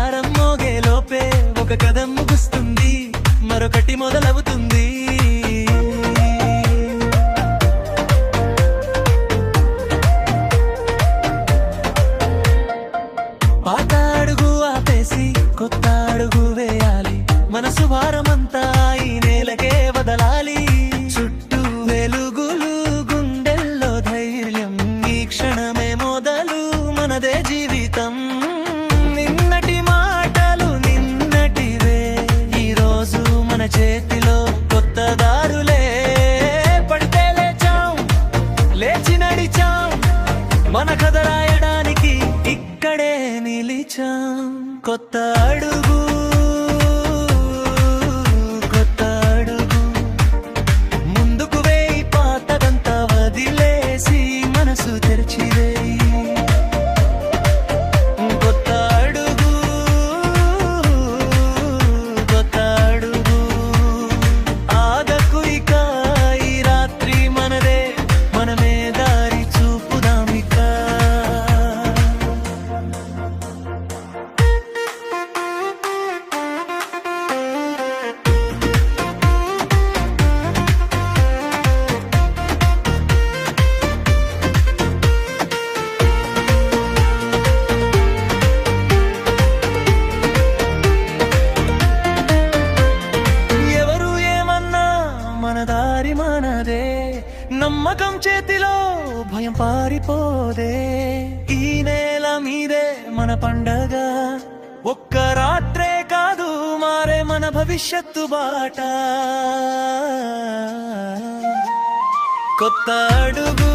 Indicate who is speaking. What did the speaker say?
Speaker 1: Alarm మోగే లోపే ఒక కథ ముగుస్తుంది, మరొకటి మొదలవుతుంది. పాత అడుగు ఆపేసి కొత్త అడుగు వేయాలి, మనసు భారమంతా ఈ నేలకే వదలాలి. చుట్టూ వెలుగులు, గుండెల్లో ధైర్యం, ఈ క్షణమే మొదలు మనదే జీవితం. నిన్నటి మాటలు నిన్నటివే, ఈ రోజు మన చేతిలో కొత్త దారులే. పడితే లేచాం, లేచి నడిచాం, మన కథ రాయడానికి ఇక్కడే నిలిచాం. కొత్త అడుగు, కొత్త అడుగు ముందుకు వేయి, పాతదంతా వదిలేసి మనసు తెరిచివేయి. కొత్త అడుగు, కొత్త అడుగు ఆగకు ఇక, ఈ రాత్రి మనదే, మనమే దారి చూపుదామిక. మన దారి మనదే, నమ్మకం చేతిలో భయం పారిపోదే. ఈ నేల మీదే మన పండగ, ఒక్క రాత్రే కాదు మారే మన భవిష్యత్తు బాట. కొత్త అడుగు,